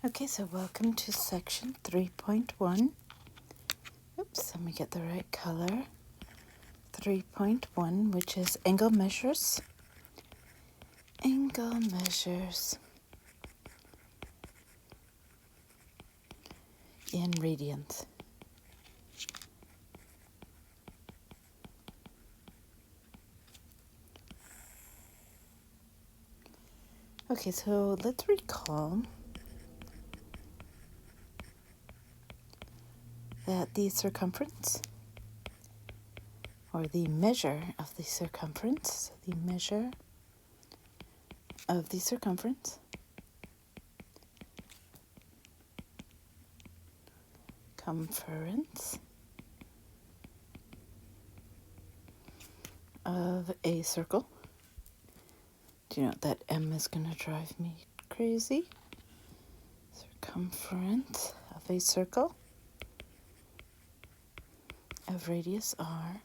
Okay, so welcome to section 3.1. Oops, let me get the right color. 3.1, which is angle measures. Angle measures in radians. Okay, so let's recall that the circumference, or the measure of the circumference, circumference of a circle. Do you know that M is going to drive me crazy? Circumference of a circle of radius r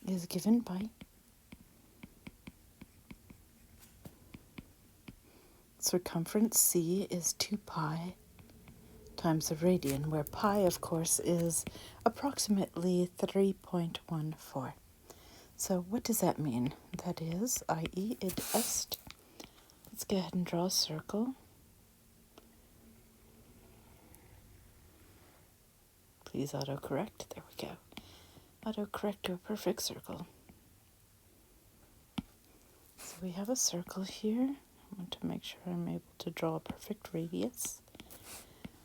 is given by circumference c is 2 pi times the radian, where pi, of course, is approximately 3.14. So what does that mean? That is, i.e. id est. Let's go ahead and draw a circle. Please autocorrect. There we go. Autocorrect to a perfect circle. So we have a circle here. I want to make sure I'm able to draw a perfect radius.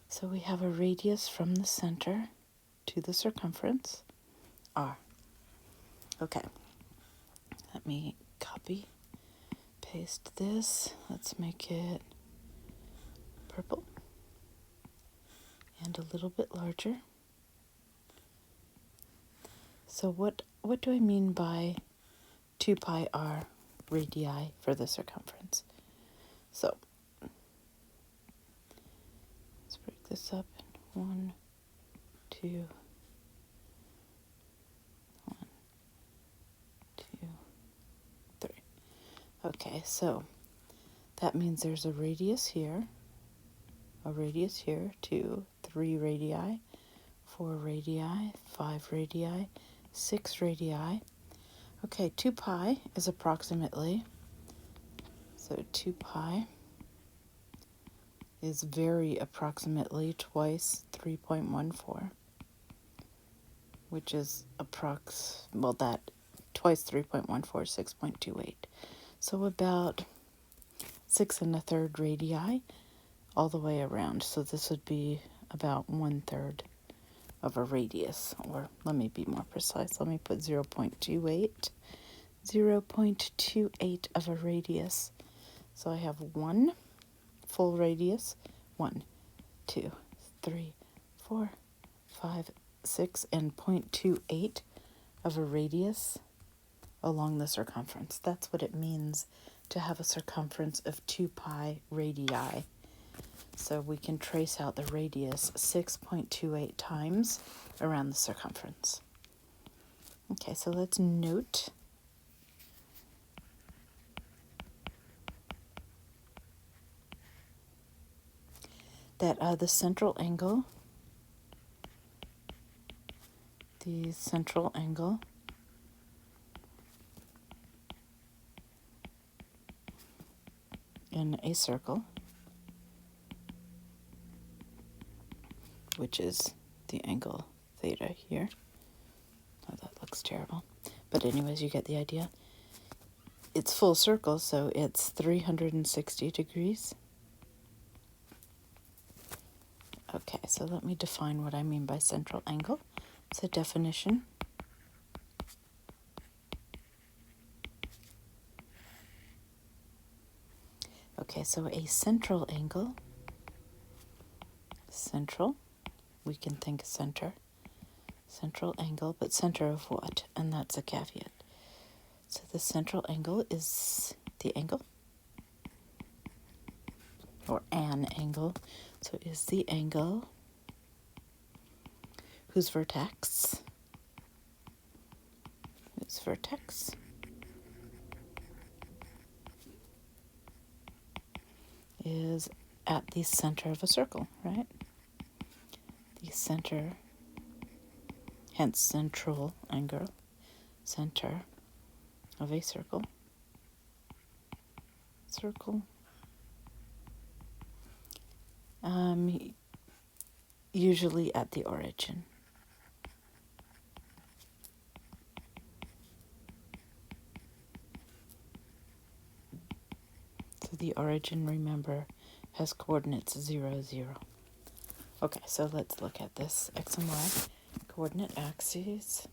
So we have a radius from the center to the circumference, r. Okay, let me copy, paste this. Let's make it purple and a little bit larger. So what do I mean by 2 pi r radii for the circumference? So let's break this up in 1, 2, 1, 2, 3. Okay, so that means there's a radius here, 2, 3 radii, 4 radii, 5 radii, 6 radii. Okay, 2 pi is approximately, so 2 pi is very approximately twice 3.14, which is that twice 3.14, 6.28. So about 6 1/3 radii all the way around. So this would be about 1/3 of a radius, or let me be more precise. Let me put 0.28. 0.28 of a radius. So I have one full radius, 1, 2, 3, 4, 5, 6, and 0.28 of a radius along the circumference. That's what it means to have a circumference of 2 pi radii. So we can trace out the radius 6.28 times around the circumference. Okay, so let's note that the central angle in a circle, which is the angle theta here. Oh, that looks terrible. But anyways, you get the idea. It's full circle, so it's 360 degrees. Okay, so let me define what I mean by central angle. It's a definition. Okay, so a central angle, we can think central angle, but center of what? And that's a caveat. So the central angle is the angle, or an angle. So is the angle whose vertex is at the center of a circle, right? The center, hence central angle, center of a circle. Circle. Usually at the origin. So the origin, remember, has coordinates 0, 0. Okay, so let's look at this x and y coordinate axes.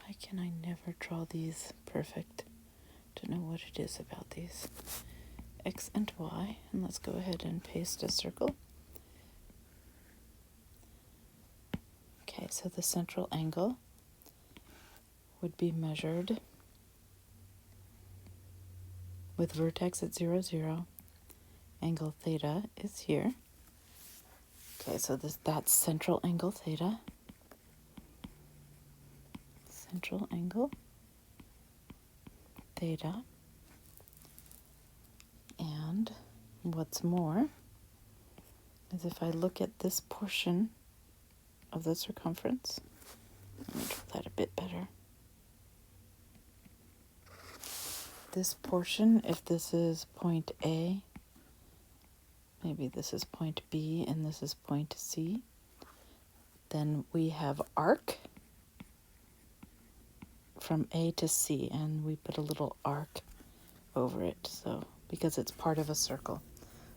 Why can I never draw these perfect? Don't know what it is about these. X and y, and let's go ahead and paste a circle. Okay, so the central angle would be measured with vertex at 0, 0. Angle theta is here. Okay, so that's central angle theta. Central angle theta. And what's more is if I look at this portion of the circumference, let me draw that a bit better. This portion, if this is point A, maybe this is point B and this is point C, then we have arc from A to C, and we put a little arc over it, so because it's part of a circle.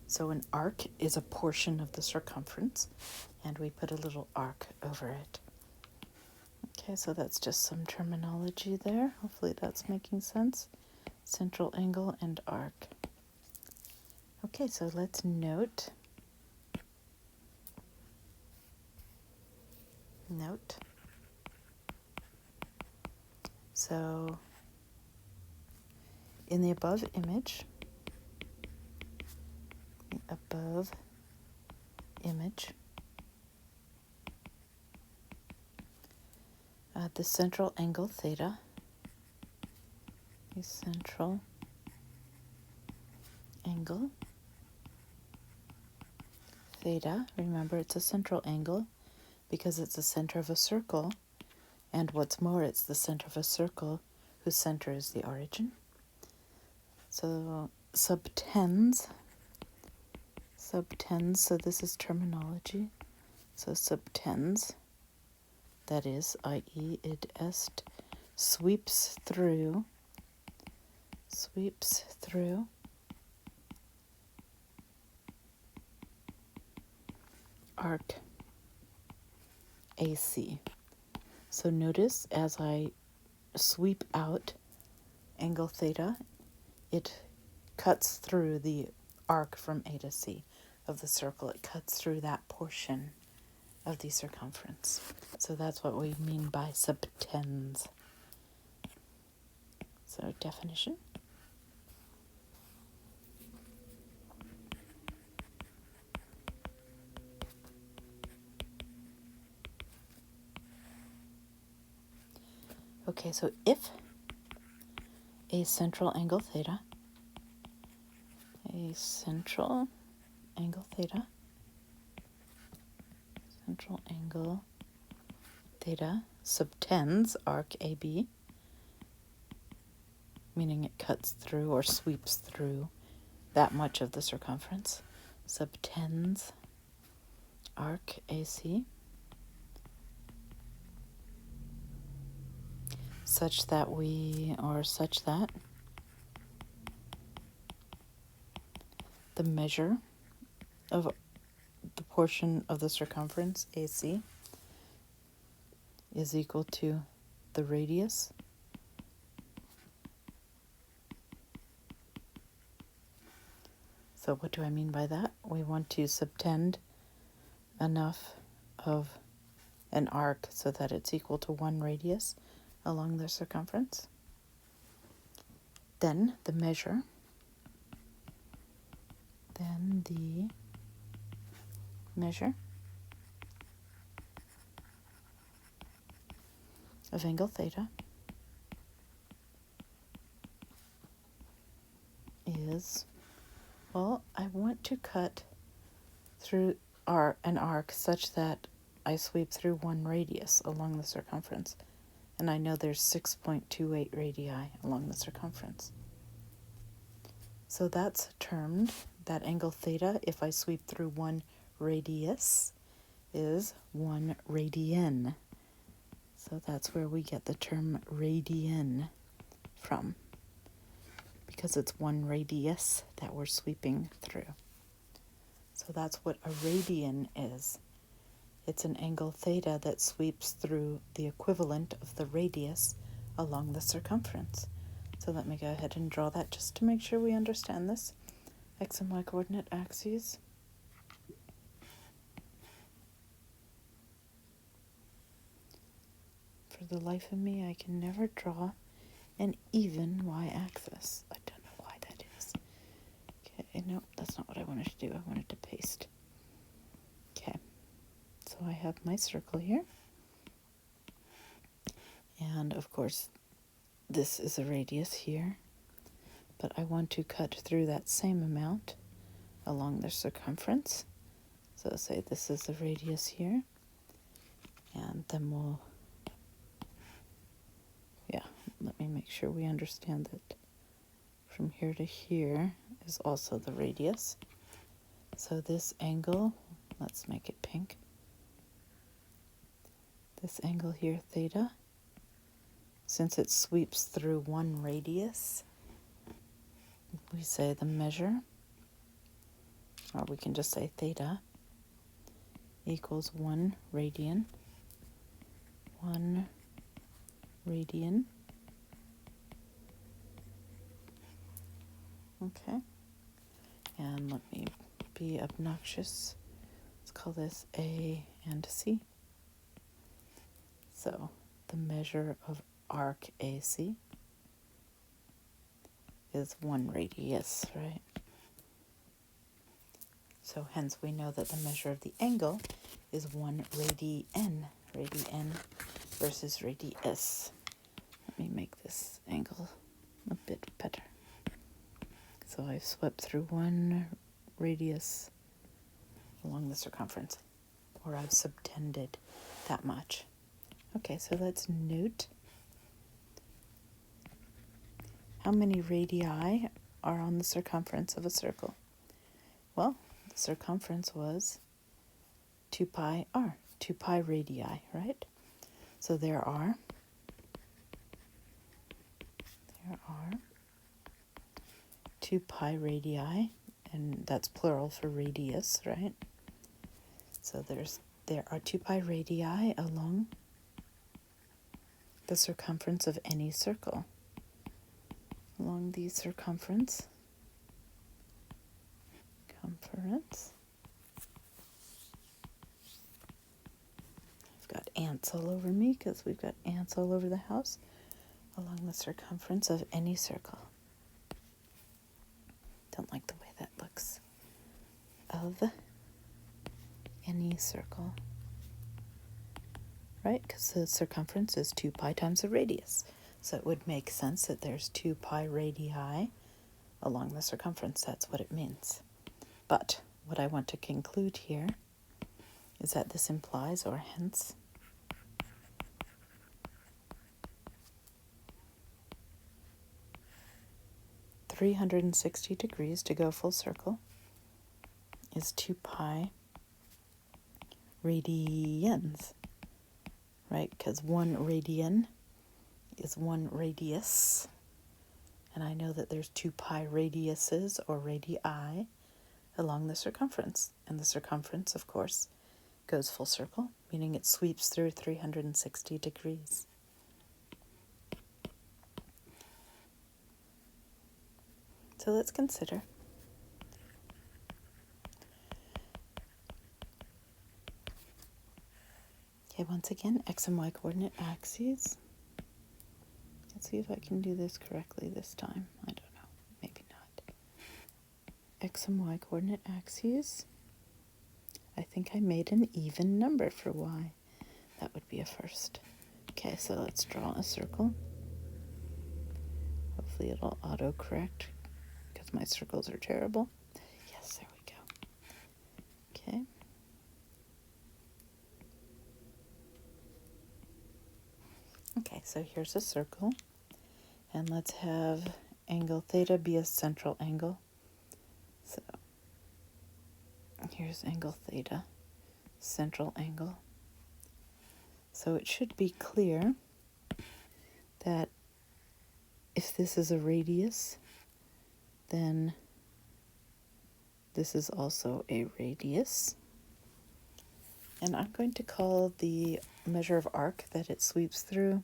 So an arc is a portion of the circumference, and we put a little arc over it. Okay, so that's just some terminology there. Hopefully that's making sense. Central angle and arc. Okay, so let's note. So in the above image, the central angle theta, the central angle theta, remember it's a central angle because it's the center of a circle, and what's more, it's the center of a circle whose center is the origin. So subtends, so this is terminology. So subtends, that is, i.e. id est, sweeps through arc AC. So notice as I sweep out angle theta, it cuts through the arc from A to C of the circle. It cuts through that portion of the circumference. So that's what we mean by subtends. So definition. Okay, so if a central angle theta subtends arc AB, meaning it cuts through or sweeps through that much of the circumference, subtends arc AC, such that the measure of the portion of the circumference AC is equal to the radius So what do I mean by that? We want to subtend enough of an arc so that it's equal to 1 radius along the circumference. Then the measure, of angle theta is, well, I want to cut through an arc such that I sweep through one radius along the circumference. And I know there's 6.28 radii along the circumference. So that's termed, that angle theta, if I sweep through one radius, is 1 radian. So that's where we get the term radian from, because it's one radius that we're sweeping through. So that's what a radian is. It's an angle theta that sweeps through the equivalent of the radius along the circumference. So let me go ahead and draw that just to make sure we understand this. X and Y coordinate axes. For the life of me, I can never draw an even y-axis. I don't know why that is. Okay, no, that's not what I wanted to do. I wanted to paste. Okay, so I have my circle here. And of course, this is a radius here. But I want to cut through that same amount along the circumference. So say this is the radius here. And then we'll, let me make sure we understand that from here to here is also the radius. So this angle, let's make it pink. This angle here, theta, since it sweeps through one radius, we say the measure, or we can just say theta, equals 1 radian. 1 radian. Okay. And let me be obnoxious. Let's call this A and C. So the measure of arc AC is 1 radius, right? So hence we know that the measure of the angle is 1 radian. Radian versus radius. Let me make this angle a bit better. So I've swept through one radius along the circumference, or I've subtended that much. Okay, so let's note how many radii are on the circumference of a circle. Well, the circumference was 2 pi r, 2 pi radii, right? So there are 2 pi radii, and that's plural for radius, right? So there are 2 pi radii along the circumference of any circle. Along the circumference, I've got ants all over me because we've got ants all over the house. Along the circumference of any circle. Don't like the way that looks. Of any circle. Right? Because the circumference is 2 pi times the radius. So it would make sense that there's 2 pi radii along the circumference. That's what it means. But what I want to conclude here is that this implies, or hence, (360 degrees to go full circle) is 2 pi radians, right? Because 1 radian is 1 radius, and I know that there's 2 pi radiuses, or radii, along the circumference. And the circumference, of course, goes full circle, meaning it sweeps through 360 degrees. So let's consider okay, once again, x and y coordinate axes. Let's see if I can do this correctly this time. I don't know, maybe not. X and y coordinate axes. I think I made an even number for y. That would be a first. Okay, so let's draw a circle. Hopefully it'll autocorrect, because because my circles are terrible. Yes, there we go. Okay. Okay, so here's a circle. And let's have angle theta be a central angle. So here's angle theta, central angle. So it should be clear that if this is a radius, then this is also a radius. And I'm going to call the measure of arc that it sweeps through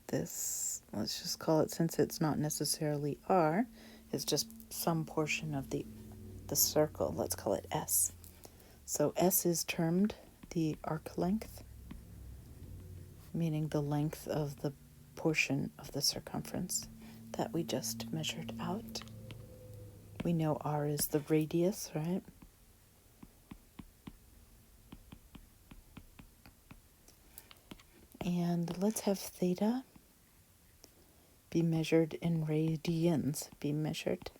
this, let's just call it, since it's not necessarily r, it's just some portion of the circle, let's call it s. So s is termed the arc length, meaning the length of the portion of the circumference that we just measured out. We know r is the radius, right? And let's have theta be measured in radians, be measured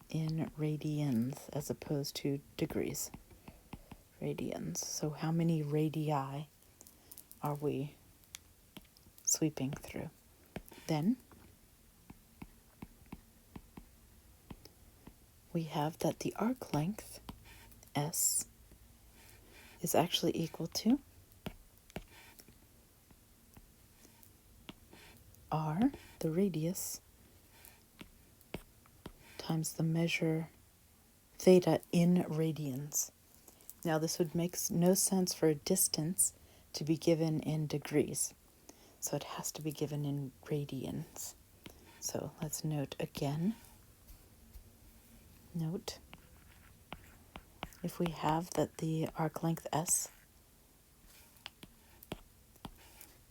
in radians as opposed to degrees. Radians. So how many radii are we sweeping through? Then we have that the arc length, S, is actually equal to r, the radius, times the measure theta in radians. Now this would make no sense for a distance to be given in degrees, so it has to be given in radians. So let's note again. Note, if we have that the arc length S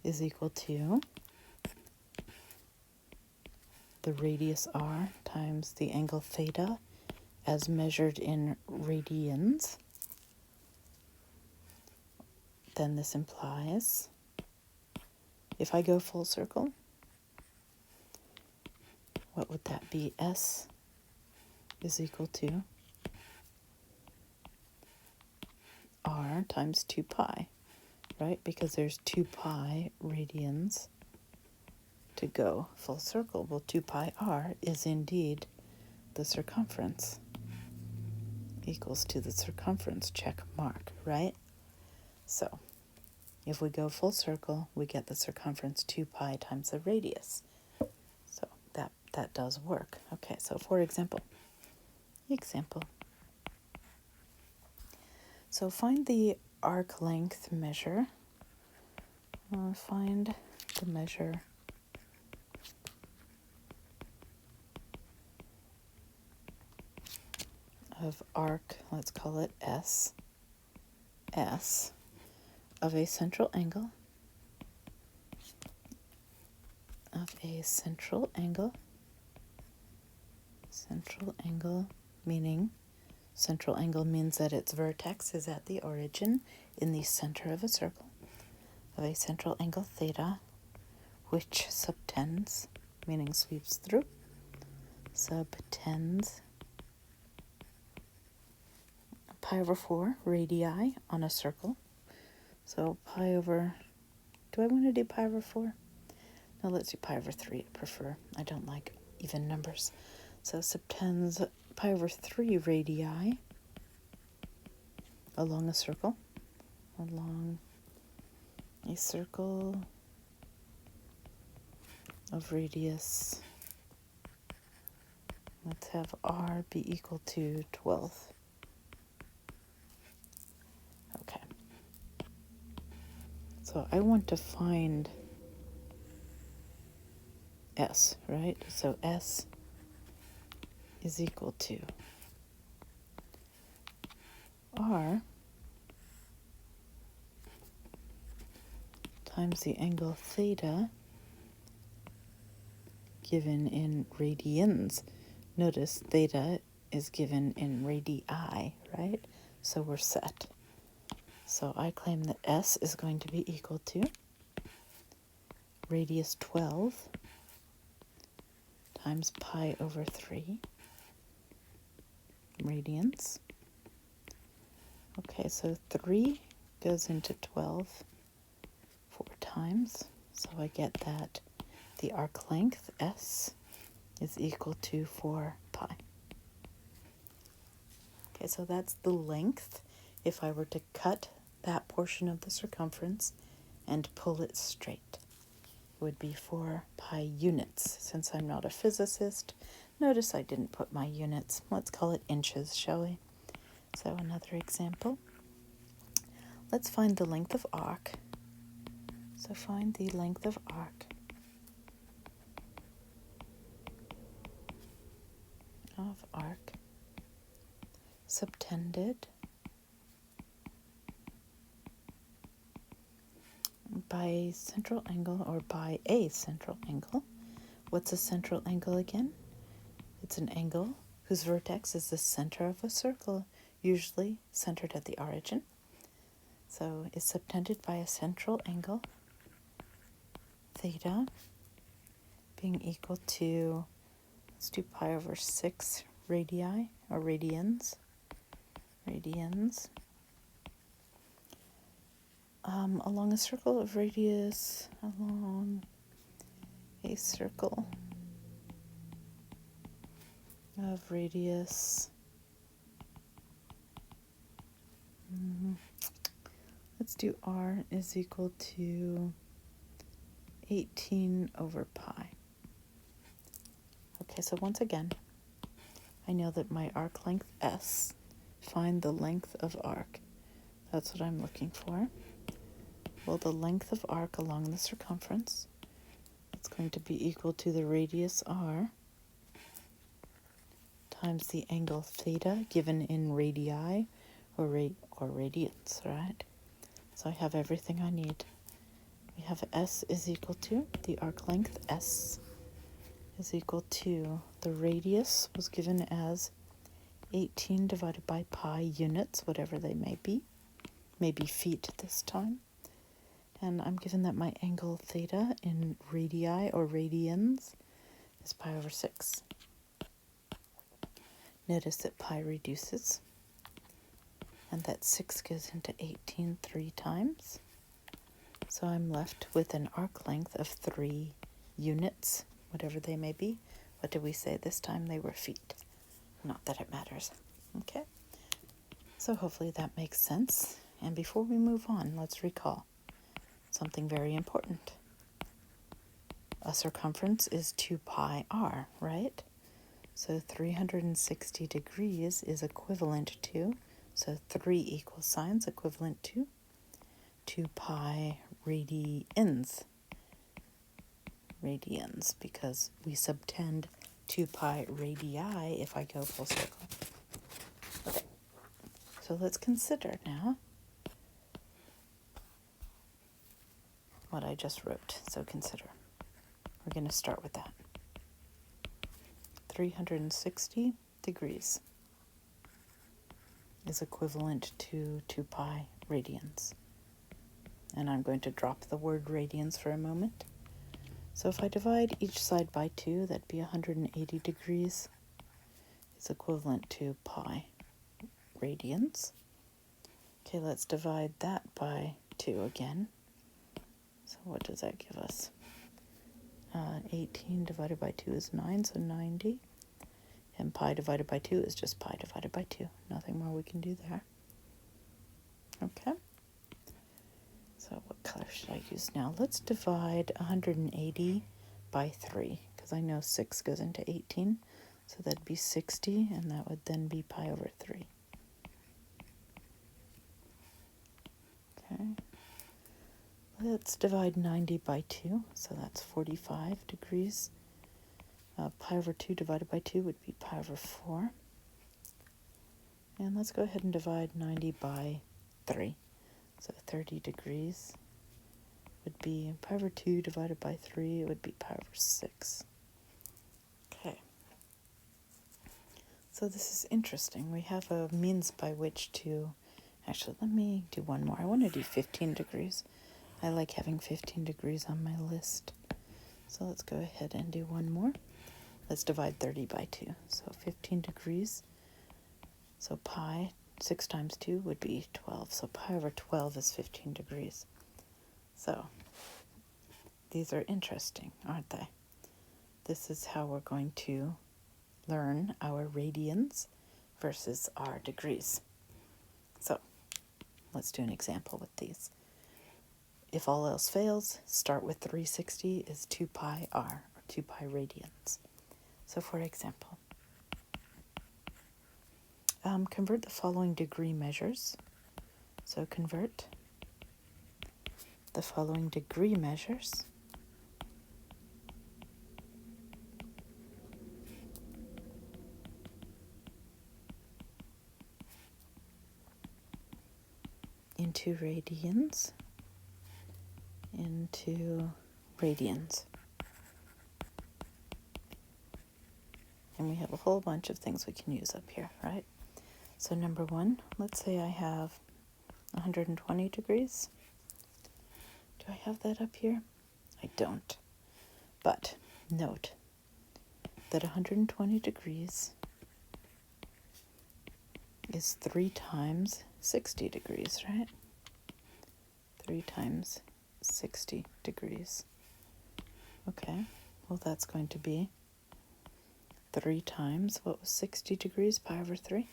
is equal to the radius r times the angle theta as measured in radians, then this implies, if I go full circle, what would that be? S is equal to r times 2 pi, right? Because there's 2 pi radians to go full circle. Well, 2 pi r is indeed the circumference, equals to the circumference, check mark, right? So if we go full circle, we get the circumference 2 pi times the radius. So that does work. Okay, so for example, so find the arc length measure. Find the measure of arc, let's call it S, of a central angle, central angle meaning central angle means that its vertex is at the origin in the center of a circle, of a central angle theta, which subtends, meaning sweeps through, subtends pi over 4 radii on a circle. So pi over, do I want to do pi over 4? No, let's do pi over 3, I prefer. I don't like even numbers. So subtends pi over 3 radii along a circle, of radius. Let's have r be equal to 12. Okay. So I want to find S, right? So S is equal to r times the angle theta given in radians. Notice theta is given in radii, right? So we're set. So I claim that S is going to be equal to radius 12 times pi over 3 radians. Okay, so 3 goes into 12 4 times. So I get that the arc length, S, is equal to 4 pi. Okay, so that's the length if I were to cut that portion of the circumference and pull it straight. It would be 4 pi units. Since I'm not a physicist, notice I didn't put my units. Let's call it inches, shall we? So another example. Let's find the length of arc. So find the length of arc subtended by central angle or by a central angle. What's a central angle again? It's an angle whose vertex is the center of a circle, usually centered at the origin. So it's subtended by a central angle, theta, being equal to, let's do pi over 6 radii, or radians. Along a circle of radius, along a circle of radius, let's do r is equal to 18 over pi. Okay, so once again, I know that my arc length S, find the length of arc. That's what I'm looking for. Well, the length of arc along the circumference, it's going to be equal to the radius r times the angle theta given in radii or radians, right? So I have everything I need. We have S is equal to, the arc length S is equal to, the radius was given as 18 divided by pi units, whatever they may be feet this time. And I'm given that my angle theta in radii or radians is pi over 6. Notice that pi reduces, and that 6 goes into 18 3 times. So I'm left with an arc length of 3 units, whatever they may be. What did we say this time? They were feet. Not that it matters. Okay? So hopefully that makes sense. And before we move on, let's recall something very important. A circumference is 2 pi r, right? So 360 degrees is equivalent to, so 3 equal signs equivalent to 2 pi radians. Radians, because we subtend 2 pi radii if I go full circle. Okay, so let's consider now what I just wrote. So consider. We're going to start with that. 360 degrees is equivalent to 2 pi radians. And I'm going to drop the word radians for a moment. So if I divide each side by 2, that'd be 180 degrees. Is equivalent to pi radians. Okay, let's divide that by 2 again. So what does that give us? 18 divided by 2 is 9, so 90. And pi divided by 2 is just pi divided by 2. Nothing more we can do there. Okay. So what color should I use now? Let's divide 180 by 3, because I know 6 goes into 18. So that'd be 60, and that would then be pi over 3. Okay. Let's divide 90 by 2, so that's 45 degrees. Pi over 2 divided by 2 would be pi over 4. And let's go ahead and divide 90 by 3. So 30 degrees would be pi over 2 divided by 3, it would be pi over 6. Okay. So this is interesting. We have a means by which to, actually let me do one more. I want to do 15 degrees. I like having 15 degrees on my list. So let's go ahead and do one more. Let's divide 30 by 2. So 15 degrees. So pi, 6 times 2 would be 12. So pi over 12 is 15 degrees. So these are interesting, aren't they? This is how we're going to learn our radians versus our degrees. So let's do an example with these. If all else fails, start with 360 is 2 pi r, or 2 pi radians. So for example, convert the following degree measures. So convert the following degree measures into radians, into radians. And we have a whole bunch of things we can use up here, right? So number one, let's say I have 120 degrees. Do I have that up here? I don't. But note that 120 degrees is 3 times 60 degrees, right? 3 times 60 degrees. Okay, well that's going to be 3 times, what was 60 degrees? Pi over 3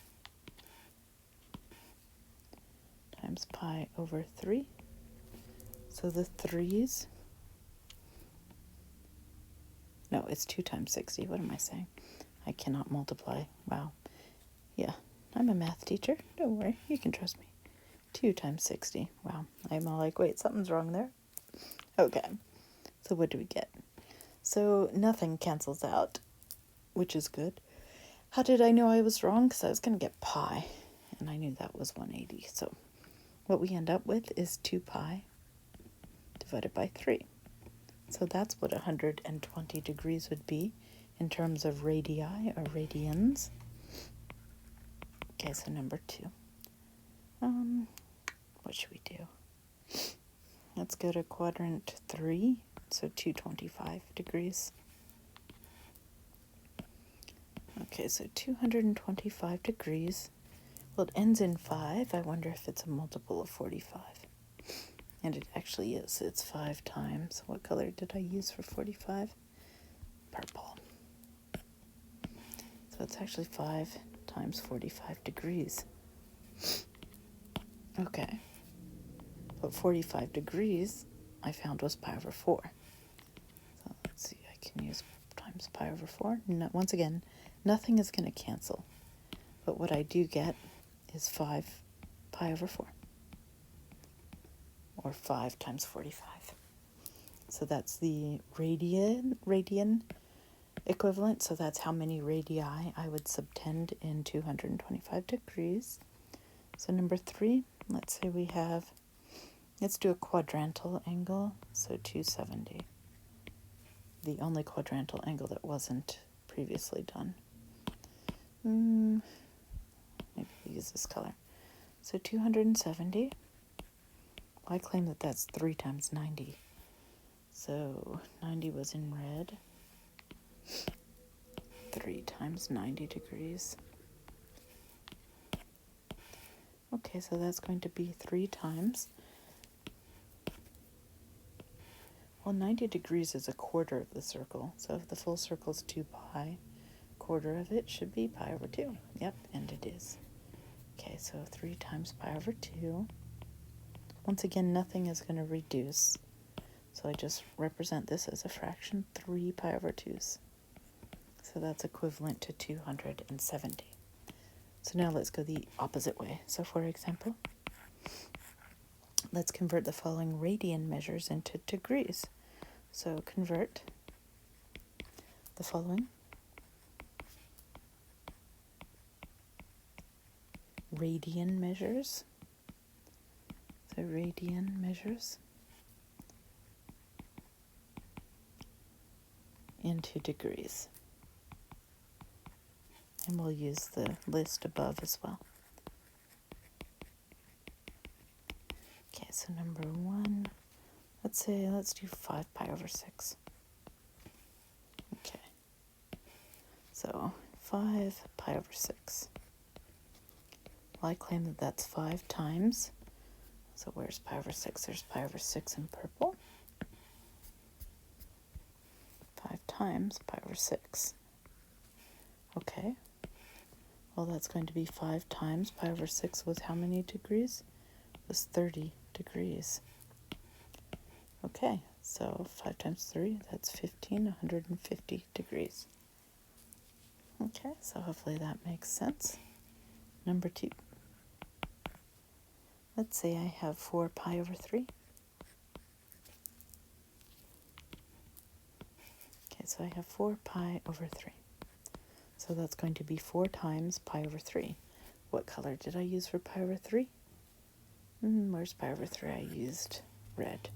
times pi over 3. So the 3's, no, it's 2 times 60. What am I saying? I cannot multiply. Wow. Yeah, I'm a math teacher. Don't worry, you can trust me. 2 times 60. Wow. I'm all like, wait, something's wrong there. Okay, so what do we get? So nothing cancels out, which is good. How did I know I was wrong? Because I was going to get pi, and I knew that was 180. So what we end up with is 2 pi divided by 3. So that's what 120 degrees would be in terms of radii or radians. Okay, so number 2. What should we do? Let's go to quadrant 3, so 225 degrees. Okay, so 225 degrees. Well, it ends in 5. I wonder if it's a multiple of 45. And it actually is. It's 5 times. What color did I use for 45? Purple. So it's actually 5 times 45 degrees. Okay. But 45 degrees I found was pi over 4. So let's see, I can use times pi over 4. No, once again, nothing is going to cancel. But what I do get is 5 pi over 4. Or 5 times 45. So that's the radian equivalent. So that's how many radii I would subtend in 225 degrees. So number 3, let's say we have, let's do a quadrantal angle. So 270. The only quadrantal angle that wasn't previously done. Maybe we'll use this color. So 270. I claim that that's 3 times 90. So 90 was in red. 3 times 90 degrees. Okay, so that's going to be 3 times. Well, 90 degrees is a quarter of the circle. So if the full circle is 2 pi, quarter of it should be pi over 2. Yep, and it is. Okay, so 3 times pi over 2. Once again, nothing is going to reduce. So I just represent this as a fraction, 3 pi over 2's. So that's equivalent to 270. So now let's go the opposite way. So for example, let's convert the following radian measures into degrees. So convert the following radian measures. So radian measures into degrees. And we'll use the list above as well. Okay, so number 1, let's do 5 pi over 6. So 5 pi over 6. Well, I claim that that's 5 times. So where's pi over 6? There's pi over 6 in purple. 5 times pi over 6. Okay. Well, that's going to be 5 times pi over 6 with how many degrees? It was 30 degrees. Okay, so 5 times 3, that's 150 degrees. Okay, so hopefully that makes sense. Number 2. Let's say I have 4 pi over 3. Okay, so I have 4 pi over 3. So that's going to be 4 times pi over 3. What color did I use for pi over 3? Where's pi over 3? I used red,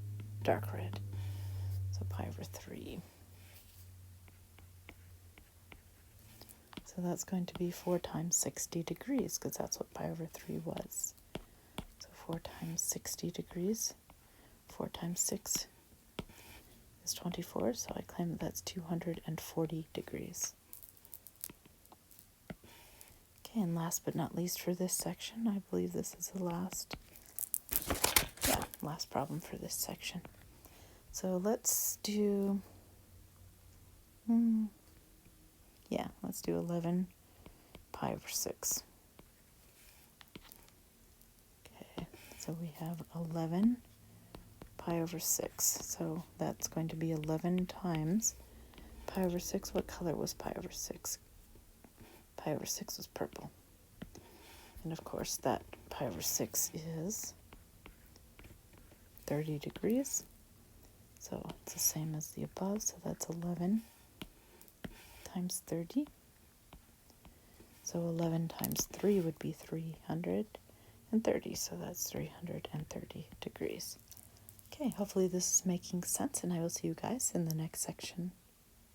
dark red. So pi over 3. So that's going to be 4 times 60 degrees, because that's what pi over 3 was. So 4 times 60 degrees. 4 times 6 is 24, so I claim that that's 240 degrees. Okay, and last but not least for this section, I believe this is the last problem for this section. So let's do, let's do 11 pi over 6. Okay, so we have 11 pi over 6. So that's going to be 11 times pi over 6. What color was pi over 6? Pi over 6 was purple. And of course that pi over 6 is 30 degrees. So it's the same as the above. So that's 11 times 30. So 11 times 3 would be 330. So that's 330 degrees. Okay, hopefully this is making sense, and I will see you guys in the next section.